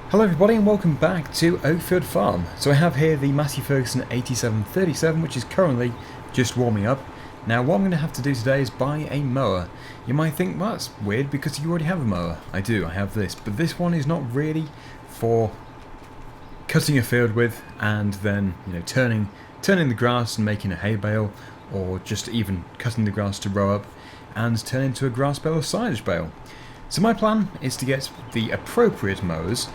Hello everybody and welcome back to Oakfield Farm. So I have here the Massey Ferguson 8737 which is currently just warming up. Now what I'm going to have to do today is buy a mower. You might think, well, that's weird because you already have a mower. I do, I have this, but this one is not really for cutting a field with and then, you know, turning the grass and making a hay bale, or just even cutting the grass to row up and turn into a grass bale or silage bale. So my plan is to get the appropriate mowers,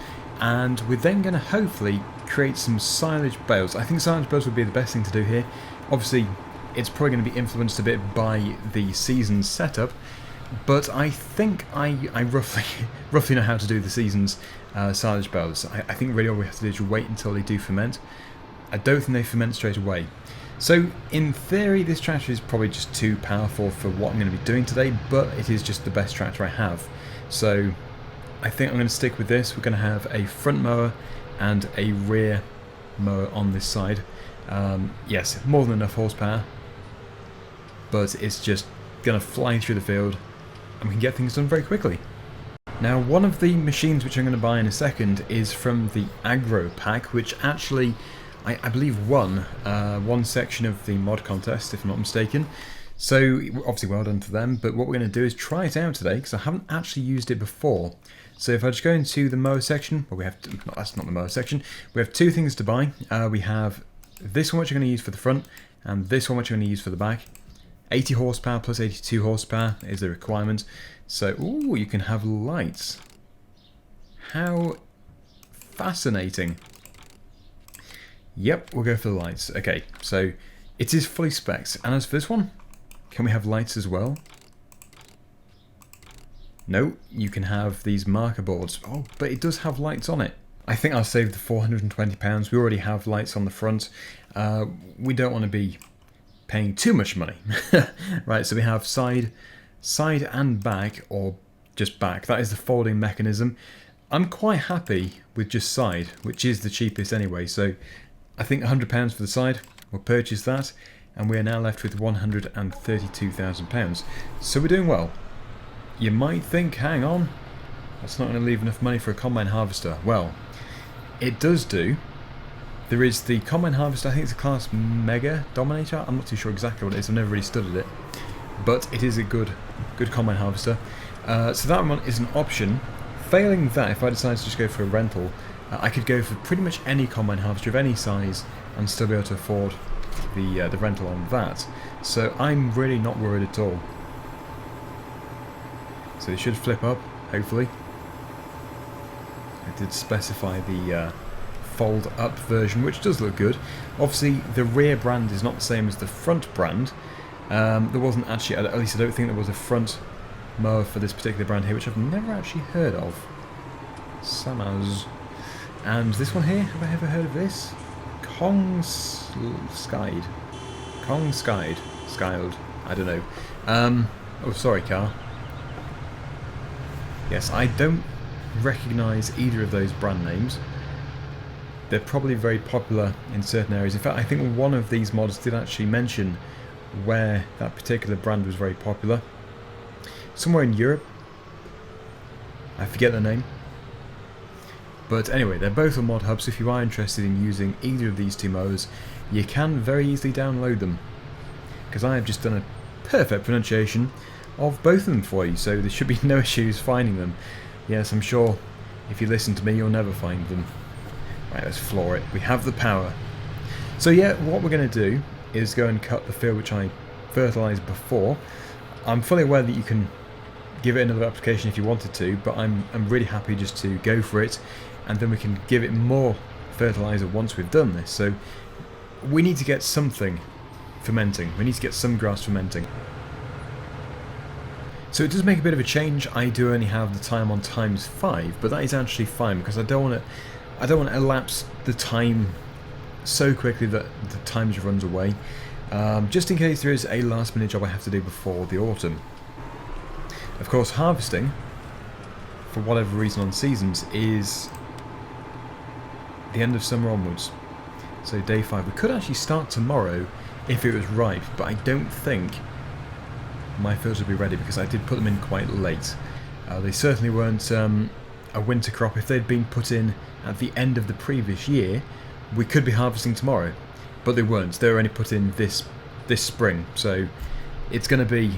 and we're then going to hopefully create some silage bales. I think silage bales would be the best thing to do here. Obviously, it's probably going to be influenced a bit by the season's setup, but I think I roughly know how to do the season's silage bales. I think really all we have to do is wait until they do ferment. I don't think they ferment straight away. So in theory this tractor is probably just too powerful for what I'm going to be doing today, but it is just the best tractor I have. So I think I'm going to stick with this. We're going to have a front mower and a rear mower on this side. Yes, more than enough horsepower, but it's just going to fly through the field and we can get things done very quickly. Now one of the machines which I'm going to buy in a second is from the Agro pack, which actually I believe won one section of the mod contest, if I'm not mistaken. So obviously well done to them, but what we're going to do is try it out today because I haven't actually used it before. So if I just go into the mower section, well, we have to, no, that's not the mower section. We have two things to buy. We have this one which I'm going to use for the front, and this one which I'm going to use for the back. 80 horsepower plus 82 horsepower is the requirement. So, ooh, you can have lights. How fascinating. Yep, we'll go for the lights. Okay, so it is fully spec'd. And as for this one, can we have lights as well? No, you can have these marker boards. Oh, but it does have lights on it. I think I'll save the £420. We already have lights on the front. We don't want to be paying too much money. Right, so we have side and back, or just back. That is the folding mechanism. I'm quite happy with just side, which is the cheapest anyway. So I think £100 for the side. We'll purchase that, and we are now left with £132,000. So we're doing well. You might think, hang on, that's not going to leave enough money for a combine harvester. Well, it does do. There is the combine harvester, I think it's a class Mega Dominator. I'm not too sure exactly what it is, I've never really studied it. But it is a good combine harvester. So that one is an option. Failing that, if I decide to just go for a rental, I could go for pretty much any combine harvester of any size and still be able to afford the rental on that. So I'm really not worried at all. So it should flip up, hopefully. I did specify the fold up version, which does look good. Obviously the rear brand is not the same as the front brand. There wasn't actually, at least I don't think there was a front mower for this particular brand here, which I've never actually heard of. Samaz. And this one here, have I ever heard of this? Skyled, I don't know. Oh, sorry, car. Yes, I don't recognise either of those brand names. They're probably very popular in certain areas. In fact, I think one of these mods did actually mention where that particular brand was very popular. Somewhere in Europe. I forget the name. But anyway, they're both on Mod Hub, so if you are interested in using either of these two mowers, you can very easily download them. Because I have just done a perfect pronunciation of both of them for you, so there should be no issues finding them. Yes, I'm sure if you listen to me, you'll never find them. Right, let's floor it. We have the power. So yeah, what we're going to do is go and cut the field which I fertilised before. I'm fully aware that you can give it another application if you wanted to, but I'm really happy just to go for it, and then we can give it more fertiliser once we've done this. So we need to get something fermenting. We need to get some grass fermenting. So it does make a bit of a change. I do only have the time on ×5, but that is actually fine because I don't want to elapse the time so quickly that the time just runs away. Just in case there is a last minute job I have to do before the autumn. Of course, harvesting, for whatever reason on seasons, is the end of summer onwards. So day 5. We could actually start tomorrow if it was ripe, but I don't think my fields will be ready because I did put them in quite late. They certainly weren't a winter crop, if they'd been put in at the end of the previous year, we could be harvesting tomorrow. But they weren't. They were only put in this spring. So it's going to be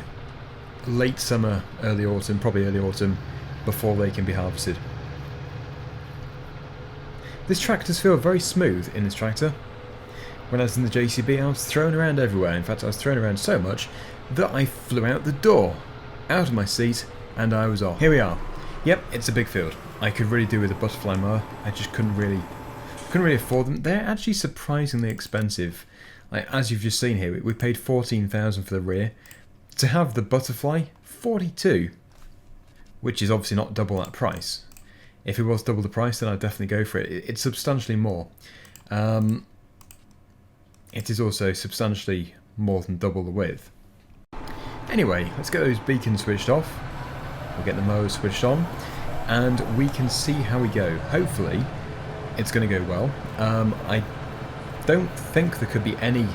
late summer, early autumn, probably early autumn, before they can be harvested. This tractor's feel very smooth in this tractor. When I was in the JCB, I was thrown around everywhere. In fact, I was thrown around so much that I flew out the door, out of my seat, and I was off. Here we are. Yep, it's a big field. I could really do with a butterfly mower. I just couldn't really afford them. They're actually surprisingly expensive. Like, as you've just seen here, we paid $14,000 for the rear. To have the butterfly, $42,000, which is obviously not double that price. If it was double the price, then I'd definitely go for it. It's substantially more. It is also substantially more than double the width. Anyway, let's get those beacons switched off. We'll get the mower switched on, and we can see how we go. Hopefully, it's going to go well. I don't think there could be any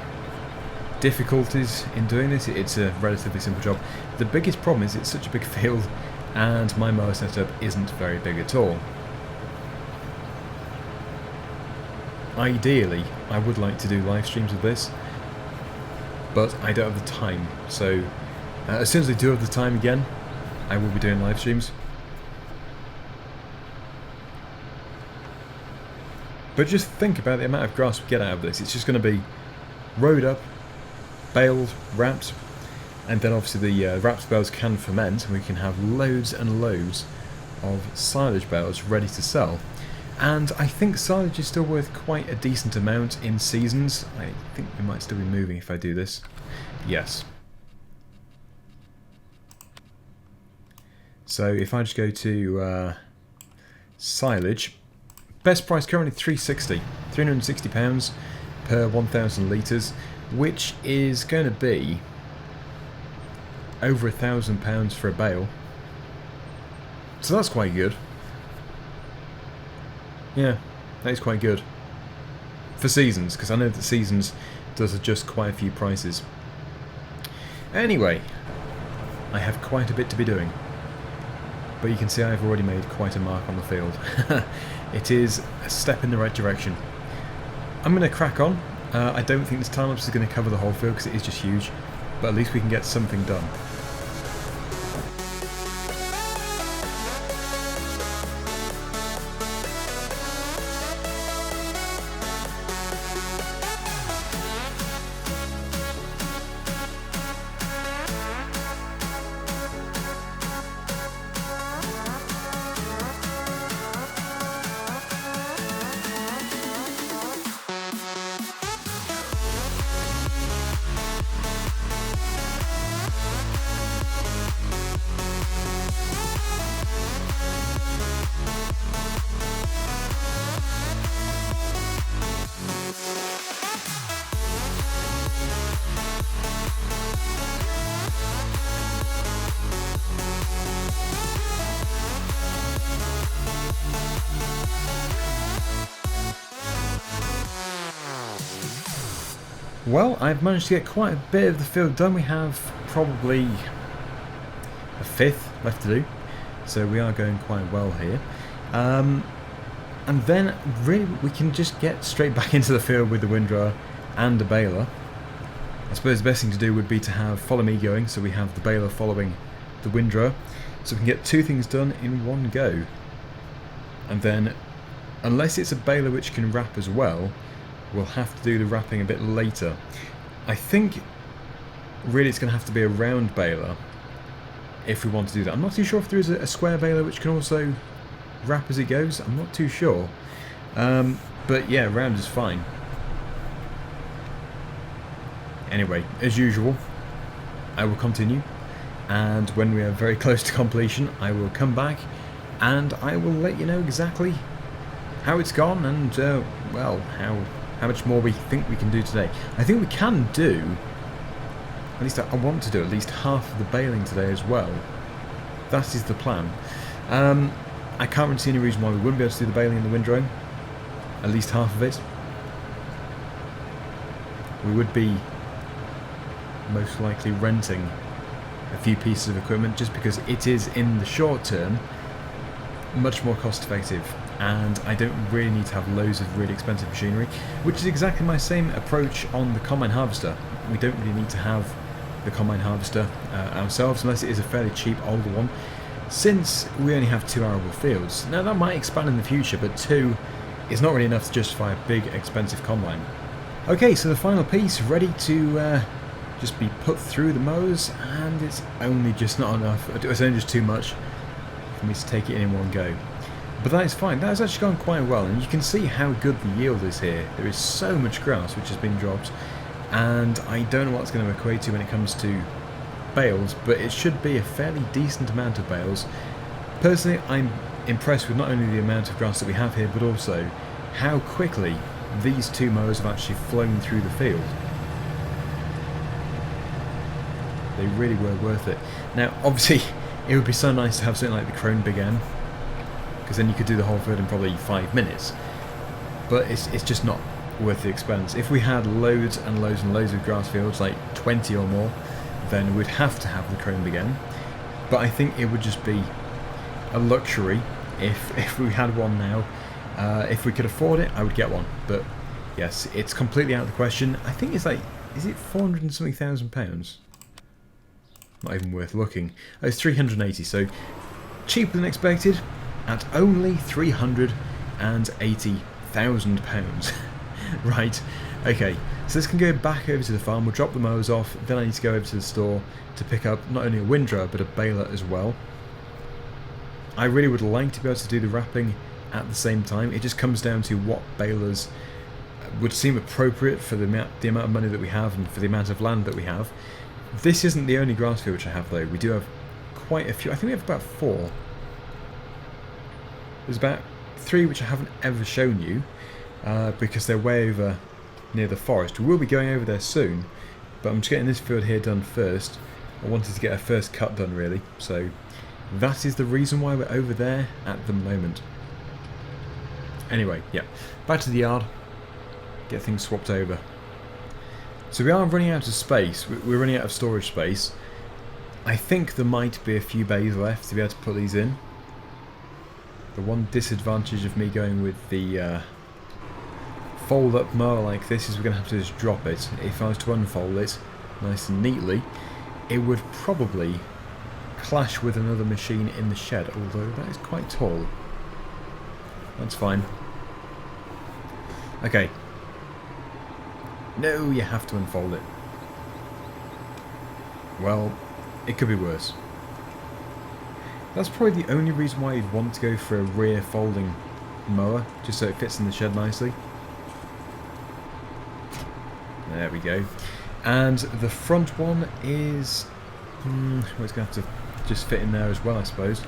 difficulties in doing this. It's a relatively simple job. The biggest problem is it's such a big field, and my mower setup isn't very big at all. Ideally, I would like to do live streams of this, but I don't have the time. So as soon as I do have the time again, I will be doing live streams. But just think about the amount of grass we get out of this. It's just going to be rowed up, baled, wrapped, and then obviously the wrapped bales can ferment, and we can have loads and loads of silage bales ready to sell. And I think silage is still worth quite a decent amount in seasons. I think we might still be moving if I do this. Yes. So if I just go to silage, best price currently £360 per 1,000 litres, which is going to be over £1,000 for a bale. So that's quite good. Yeah, that is quite good. For seasons, because I know that seasons does adjust quite a few prices. Anyway, I have quite a bit to be doing. But you can see I've already made quite a mark on the field. It is a step in the right direction. I'm going to crack on. I don't think this time lapse is going to cover the whole field because it is just huge. But at least we can get something done. Well, I've managed to get quite a bit of the field done. We have probably a fifth left to do, so we are going quite well here. And then really we can just get straight back into the field with the windrower and the baler. I suppose the best thing to do would be to have follow me going, so we have the baler following the windrower, so we can get two things done in one go. And then, unless it's a baler which can wrap as well, we'll have to do the wrapping a bit later. I think really it's going to have to be a round baler if we want to do that. I'm not too sure if there is a square baler which can also wrap as it goes. I'm not too sure. But yeah, round is fine. Anyway, as usual, I will continue, and when we are very close to completion, I will come back and I will let you know exactly how it's gone and, well, how much more we think we can do today. I think we can do, at least I want to do at least half of the baling today as well. That is the plan. I can't really see any reason why we wouldn't be able to do the baling in the windrow. At least half of it. We would be most likely renting a few pieces of equipment just because it is in the short term much more cost effective, and I don't really need to have loads of really expensive machinery, which is exactly my same approach on the combine harvester. We don't really need to have the combine harvester ourselves unless it is a fairly cheap older one, since we only have 2 arable fields. Now that might expand in the future, but 2 is not really enough to justify a big expensive combine. Okay, so the final piece ready to just be put through the mowers, and it's only just not enough. It's only just too much for me to take it in one go. But that is fine. That has actually gone quite well, and you can see how good the yield is here. There is so much grass which has been dropped, and I don't know what it's going to equate to when it comes to bales, but it should be a fairly decent amount of bales. Personally, I'm impressed with not only the amount of grass that we have here, but also how quickly these 2 mowers have actually flown through the field. They really were worth it. Now, obviously, it would be so nice to have something like the Krone Big M, because then you could do the whole field in probably 5 minutes. But it's just not worth the expense. If we had loads and loads and loads of grass fields, like 20 or more, then we'd have to have the Krone Big M. But I think it would just be a luxury if we had one now. If we could afford it, I would get one. But yes, it's completely out of the question. I think it's like, is it 400 and something thousand pounds? Not even worth looking. Oh, it's 380, so cheaper than expected at only £380,000. Right, okay, so this can go back over to the farm. We'll drop the mowers off, then I need to go over to the store to pick up not only a windrower but a baler as well. I really would like to be able to do the wrapping at the same time. It just comes down to what balers would seem appropriate for the amount of money that we have and for the amount of land that we have. This isn't the only grass field which I have though. We do have quite a few. I think we have about 4. There's about 3 which I haven't ever shown you because they're way over near the forest. We will be going over there soon, but I'm just getting this field here done first. I wanted to get a first cut done really, so that is the reason why we're over there at the moment. Anyway, yeah, back to the yard, get things swapped over. So we are running out of space, we're running out of storage space. I think there might be a few bays left to be able to put these in. The one disadvantage of me going with the fold up mower like this is we're going to have to just drop it. If I was to unfold it nice and neatly, it would probably clash with another machine in the shed, although that is quite tall. That's fine. Okay. No, you have to unfold it. Well, it could be worse. That's probably the only reason why you'd want to go for a rear folding mower, just so it fits in the shed nicely. There we go. And the front one is... well, it's going to have to just fit in there as well, I suppose.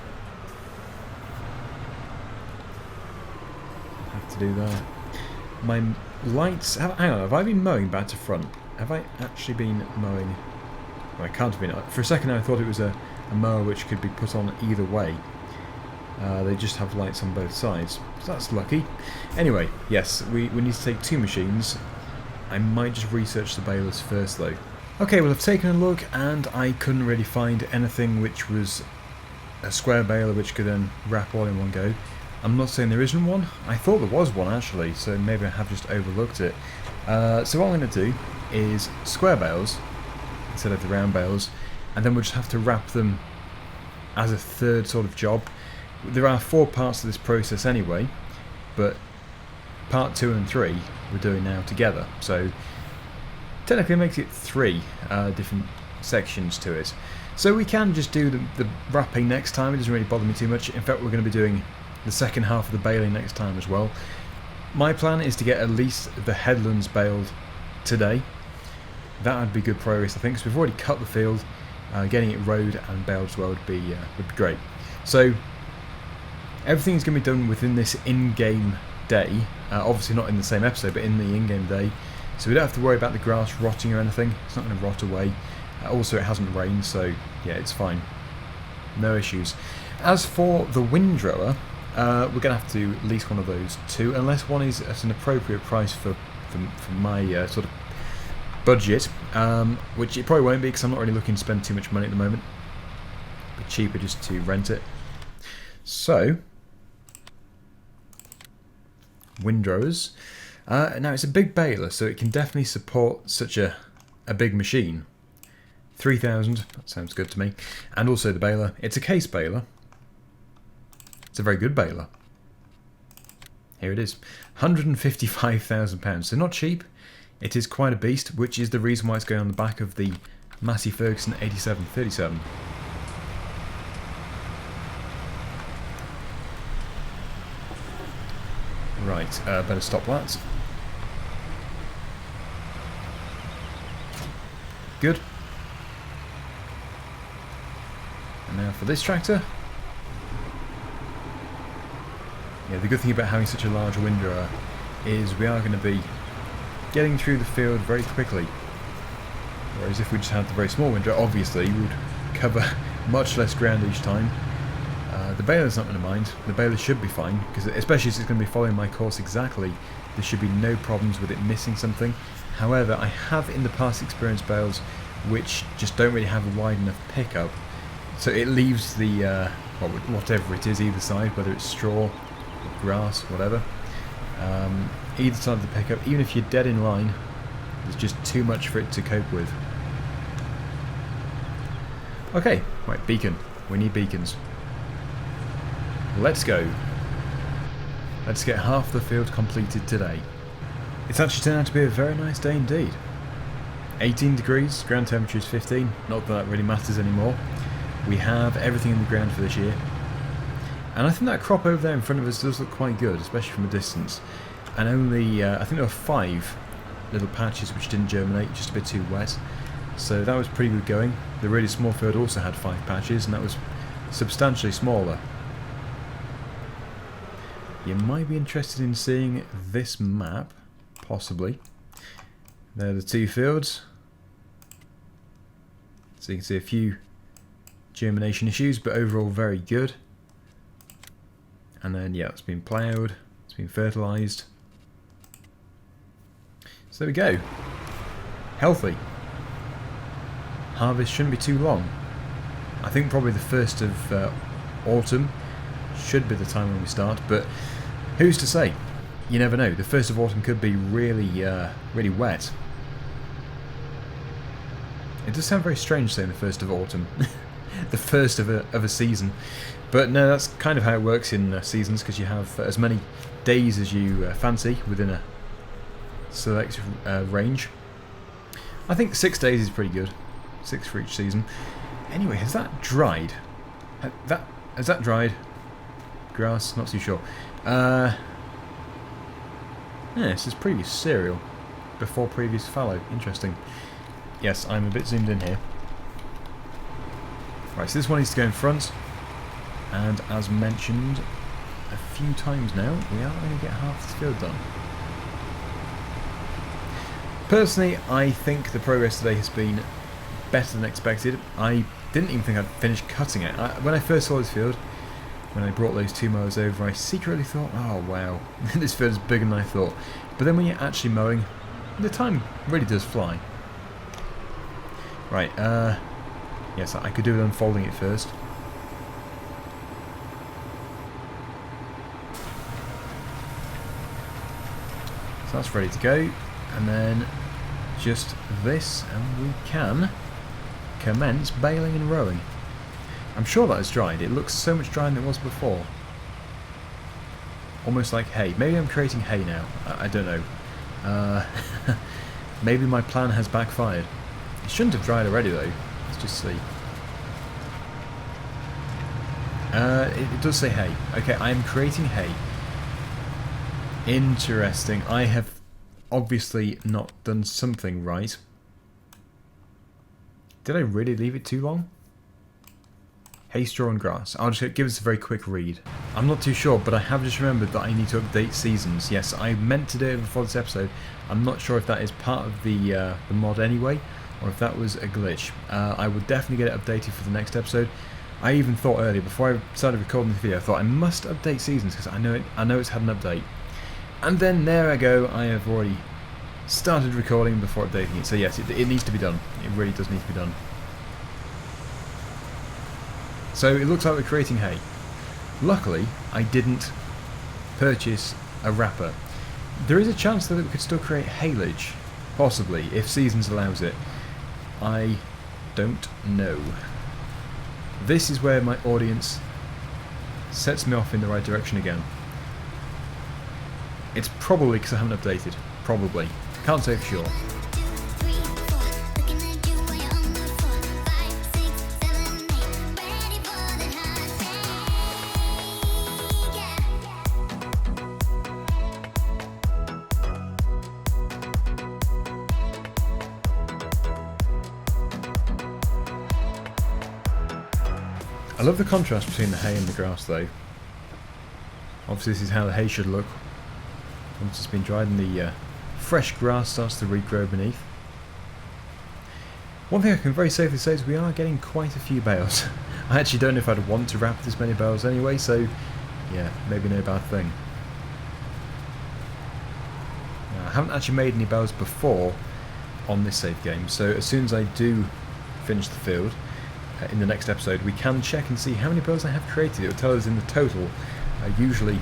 Have to do that. My lights... Hang on, have I been mowing back to front? Have I actually been mowing... Well, I can't have been. For a second I thought it was a mower which could be put on either way. They just have lights on both sides, so that's lucky. Anyway, yes, we need to take 2 machines. I might just research the balers first though. Okay, well I've taken a look and I couldn't really find anything which was a square baler which could then wrap all in one go. I'm not saying there isn't one. I thought there was one actually, so maybe I have just overlooked it. So what I'm going to do is square bales instead of the round bales, and then we'll just have to wrap them as a third sort of job. There are 4 parts to this process anyway, but part 2 and 3 we're doing now together, so technically it makes it 3 different sections to it. So we can just do the wrapping next time. It doesn't really bother me too much. In fact, we're going to be doing the second half of the baling next time as well. My plan is to get at least the headlands baled today. That would be good progress, I think, because we've already cut the field. Getting it rowed and baled as well would be great. So everything is going to be done within this in-game day. Obviously not in the same episode, but in the in-game day. So we don't have to worry about the grass rotting or anything. It's not going to rot away. Also, it hasn't rained, so yeah, it's fine. No issues. As for the windrower, we're going to have to lease one of those too, unless one is at an appropriate price for my sort of budget, which it probably won't be because I'm not really looking to spend too much money at the moment. It'd be cheaper just to rent it. So windrowers. Now it's a big baler, so it can definitely support such a big machine. 3,000, that sounds good to me. And also the baler, it's a case baler. It's a very good baler. Here it is, £155,000, so not cheap. It is quite a beast, which is the reason why it's going on the back of the Massey Ferguson 8737. Right, better stop that. Good. And now for this tractor. Yeah, the good thing about having such a large windrower is we are going to be getting through the field very quickly. Whereas if we just had the very small windrower, obviously we would cover much less ground each time. The baler's not going to mind. The baler should be fine, because especially as it's going to be following my course exactly, there should be no problems with it missing something. However, I have in the past experienced bales which just don't really have a wide enough pickup, so it leaves the well, whatever it is either side, whether it's straw or grass, whatever, either side of the pickup, even if you're dead in line, there's just too much for it to cope with. Okay, right, beacon. We need beacons. Let's go. Let's get half the field completed today. It's actually turned out to be a very nice day indeed. 18 degrees, ground temperature is 15, not that that really matters anymore. We have everything in the ground for this year. And I think that crop over there in front of us does look quite good, especially from a distance. And only, I think there were 5 little patches which didn't germinate, just a bit too wet. So that was pretty good going. The really small field also had 5 patches, and that was substantially smaller. You might be interested in seeing this map, possibly. There are the 2 fields. So you can see a few germination issues, but overall very good. And then, yeah, it's been ploughed, it's been fertilised. So there we go. Healthy. Harvest shouldn't be too long. I think probably the 1st of autumn should be the time when we start, but who's to say? You never know. The 1st of autumn could be really, really wet. It does sound very strange saying the 1st of autumn. The 1st of a season. But no, that's kind of how it works in seasons, because you have as many days as you fancy within a select range. I think 6 days is pretty good. 6 for each season. Anyway, has that dried? Has that dried? Grass? Not too sure. Yeah, this is previous cereal before previous fallow. Interesting. Yes, I'm a bit zoomed in here. Right, so this one needs to go in front, and as mentioned a few times now, we are going to get half the field done. Personally, I think the progress today has been better than expected. I didn't even think I'd finish cutting it. When I first saw this field, when I brought those 2 mowers over, I secretly thought, oh wow, this field is bigger than I thought. But then when you're actually mowing, the time really does fly. Right, yes, I could do with unfolding it first. So that's ready to go, and then just this, and we can commence baling and rowing. I'm sure that has dried. It looks so much drier than it was before. Almost like hay. Maybe I'm creating hay now. I don't know. Maybe my plan has backfired. It shouldn't have dried already though. Let's just see. It does say hay. Okay, I am creating hay. Interesting. I have obviously not done something right. Did I really leave it too long? Hay, straw and grass. I'll just give us a very quick read. I'm not too sure, but I have just remembered that I need to update seasons. Yes, I meant to do it before this episode. I'm not sure if that is part of the mod anyway, or if that was a glitch. I will definitely get it updated for the next episode. I even thought earlier, before I started recording this video, I thought I must update seasons because I know it's had an update. And then there I go, I have already started recording before updating it. So yes, it needs to be done. It really does need to be done. So it looks like we're creating hay. Luckily, I didn't purchase a wrapper. There is a chance that we could still create haylage, possibly, if Seasons allows it. I don't know. This is where my audience sets me off in the right direction again. It's probably because I haven't updated. Probably. Can't say for sure. I love the contrast between the hay and the grass though. Obviously this is how the hay should look once it's been dried and the fresh grass starts to regrow beneath. One thing I can very safely say is we are getting quite a few bales. I actually don't know if I'd want to wrap this many bales anyway, so yeah, maybe no bad thing. I haven't actually made any bales before on this save game, so as soon as I do finish the field, in the next episode we can check and see how many bales I have created. It will tell us in the total. Usually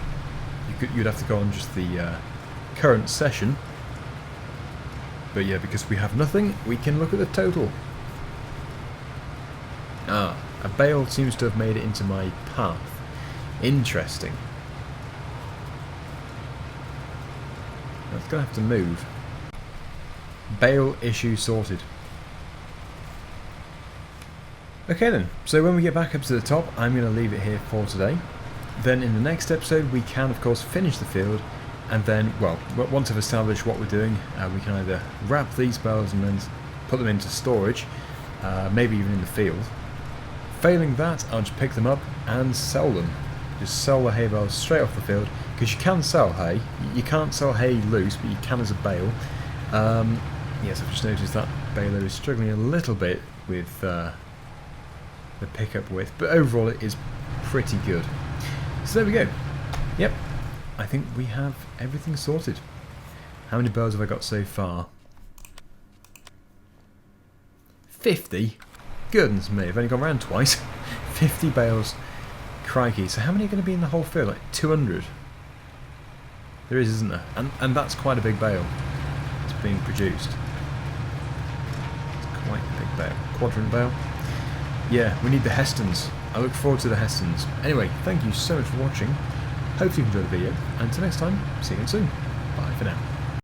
you'd have to go on just the current session, but yeah, because we have nothing we can look at the total. A bale seems to have made it into my path. Interesting. That's going to have to move. Bale issue sorted. Okay then, so when we get back up to the top, I'm going to leave it here for today. Then in the next episode we can of course finish the field, and then, well, once I've established what we're doing, we can either wrap these bales and then put them into storage, maybe even in the field. Failing that, I'll just pick them up and sell them. Just sell the hay bales straight off the field, because you can sell hay. You can't sell hay loose, but you can as a bale. Yes, I've just noticed that baler is struggling a little bit with the pickup width, but overall it is pretty good. So there we go. Yep, I think we have everything sorted. How many bales have I got so far? 50? Goodness me, I've only gone round twice. 50 bales. Crikey, so how many are going to be in the whole field? Like 200? There is, isn't there? And that's quite a big bale that's being produced. It's quite a big bale. Quadrant bale. Yeah, we need the Hestons. I look forward to the Hestons. Anyway, thank you so much for watching. Hopefully you enjoyed the video. And until next time, see you again soon. Bye for now.